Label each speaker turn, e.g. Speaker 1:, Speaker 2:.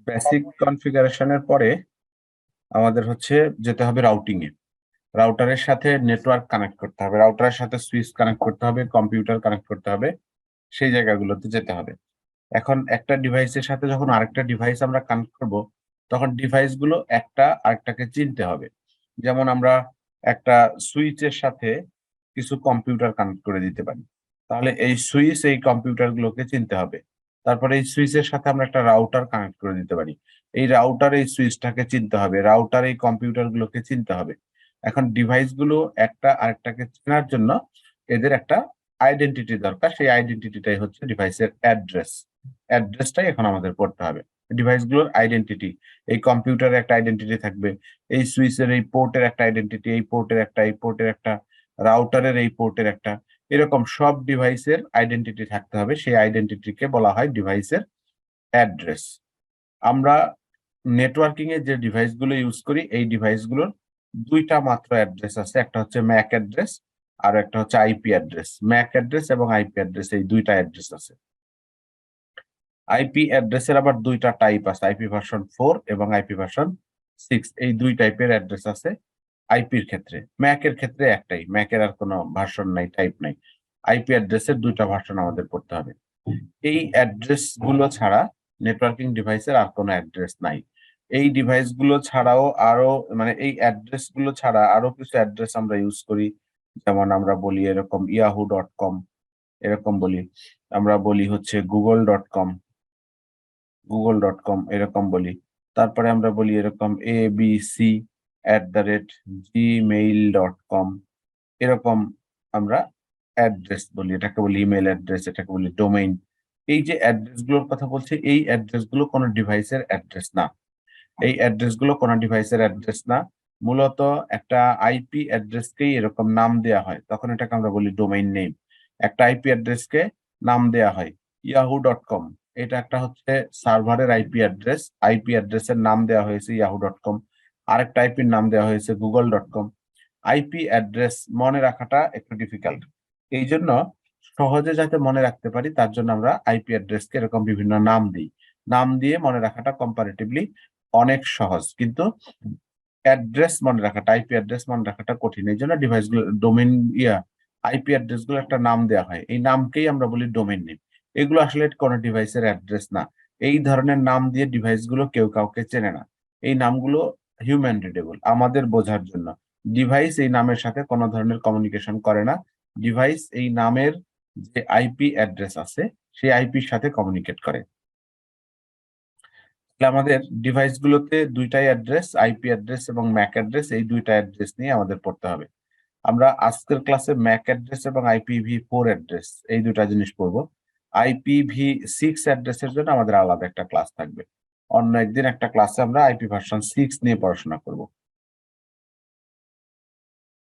Speaker 1: Basic কনফিগারেশনের পরে আমাদের হচ্ছে যেতে হবে রাউটিং এ। রাউটারের সাথে নেটওয়ার্ক কানেক্ট করতে হবে, রাউটারের সাথে সুইচ কানেক্ট করতে হবে, কম্পিউটার কানেক্ট করতে হবে, সেই জায়গাগুলোতে যেতে হবে। এখন একটা ডিভাইসের সাথে যখন আরেকটা ডিভাইস আমরা কানেক্ট করব, তখন ডিভাইস গুলো একটা আরেকটাকে চিনতে হবে। যেমন আমরা একটা সুইচের সাথে কিছু কম্পিউটার কানেক্ট করে দিতে পারি, তাহলে এই সুইচ এই কম্পিউটার গুলোকে চিনতে হবে। তারপরে এই সুইচের সাথে আমরা একটা রাউটার কানেক্ট করে দিতে পারি, এই রাউটার এই সুইচটাকে চিনতে হবে, রাউটার এই কম্পিউটার গুলোকে চিনতে হবে। এখন ডিভাইস গুলো একটা আরেকটাকে চেনার জন্য এদের একটা আইডেন্টিটি দরকার, সেই আইডেন্টিটিটাই হচ্ছে ডিভাইসের অ্যাড্রেস। অ্যাড্রেসটাই এখন আমাদের পড়তে হবে, ডিভাইসগুলোর আইডেন্টিটি। এই কম্পিউটারের একটা আইডেন্টিটি থাকবে, এই সুইচের এই পোর্টের একটা আইডেন্টিটি, এই পোর্টের একটা, এই পোর্টের একটা, রাউটারের এই পোর্টের একটা, এরকম সব ডিভাইসের আইডেন্টিটি থাকতে হবে। সেই আইডেন্টিটিকে বলা হয় ডিভাইসের অ্যাড্রেস। আমরা নেটওয়ার্কিং এ যে ডিভাইসগুলো ইউজ করি, এই ডিভাইসগুলোর দুইটা মাত্র অ্যাড্রেস আছে, একটা হচ্ছে ম্যাক অ্যাড্রেস আর একটা হচ্ছে আইপি অ্যাড্রেস। ম্যাক অ্যাড্রেস এবং আইপি অ্যাড্রেস এই দুইটা অ্যাড্রেস আছে। আইপি অ্যাড্রেসের আবার দুইটা টাইপ আছে, আইপি ভার্সন 4 এবং আইপি ভার্সন 6, এই দুই টাইপের অ্যাড্রেস আছে আইপির ক্ষেত্রে। ম্যাকের ক্ষেত্রে একটাই, ম্যাকের আর কোনো ভার্সন নাই, টাইপ নাই। আইপি অ্যাড্রেসের দুইটা ভার্সন আমাদের পড়তে হবে। এই অ্যাড্রেস গুলো ছাড়া নেটওয়ার্কিং ডিভাইসের আর কোনো অ্যাড্রেস নাই। এই ডিভাইস গুলো ছাড়াও আরো, মানে এই অ্যাড্রেস গুলো ছাড়া আরো কিছু অ্যাড্রেস আমরা ইউজ করি। যেমন আমরা বলি এরকম yahoo.com, এরকম বলি, আমরা বলি হচ্ছে google.com এরকম বলি। তারপরে আমরা বলি এরকম abc@gmail.com, এরকম আমরা অ্যাড্রেস বলি, এটাকে বলি ইমেল অ্যাড্রেস, এটাকে বলি ডোমেইন। এই যে অ্যাড্রেস গুলোর কথা বলছি, এই অ্যাড্রেস গুলো কোনো ডিভাইসের অ্যাড্রেস না। এই অ্যাড্রেস গুলো কোনো ডিভাইসের অ্যাড্রেস না, মূলত একটা আইপি অ্যাড্রেসকেই এরকম নাম দেয়া হয়, তখন এটাকে আমরা বলি ডোমেইন নেম। একটা আইপি অ্যাড্রেসকে নাম দেয়া হয়। yahoo.com এটা একটা হচ্ছে সার্ভারের আইপি অ্যাড্রেস, আইপি অ্যাড্রেসের নাম দেওয়া হয়েছে yahoo.com। আরেকটা আইপির নাম দেওয়া হয়েছে google.com। আইপি অ্যাড্রেস মনে রাখাটা একটু ডিফিকাল্ট, এই জন্য সহজে যাতে মনে রাখতে পারি তার জন্য আমরা আইপি অ্যাড্রেসকে এরকম বিভিন্ন নাম দিই। নাম দিয়ে মনে রাখাটা কম্পারেটিভলি অনেক সহজ, কিন্তু অ্যাড্রেস মনে রাখাটা, আইপি অ্যাড্রেস মনে রাখাটা কঠিন। এই জন্য ডিভাইসগুলো ডোমেইন আইপি অ্যাড্রেস গুলো একটা নাম দেওয়া হয়, এই নামকেই আমরা বলি ডোমেইন নেম। এগুলো আসলে কোনো ডিভাইসের অ্যাড্রেস না। এই ধরনের নাম দিয়ে ডিভাইস গুলো কেউ কাউকে চেনে না। এই নামগুলো হিউম্যান রিডেবল, আমাদের বোঝার জন্য। ডিভাইস এই নামের সাথে কোনো ধরনের কমিউনিকেশন করে না। ডিভাইস এই নামের যে আইপি অ্যাড্রেস আছে সেই আইপির সাথে কমিউনিকেট করে। আমাদের ডিভাইস গুলোতে দুইটাই অ্যাড্রেস, আইপি অ্যাড্রেস এবং ম্যাক অ্যাড্রেস, এই দুইটা অ্যাড্রেস নিয়ে আমাদের পড়তে হবে। আমরা আজকের ক্লাসে ম্যাক অ্যাড্রেস এবং IPv4 অ্যাড্রেস এই দুটা জিনিস পড়বো। IPv6 অ্যাড্রেসের জন্য আমাদের আলাদা একটা ক্লাস থাকবে। অন্য একদিন একটা ক্লাসে আমরা আইপি ভার্সন 6 নিয়ে পড়াশোনা করব।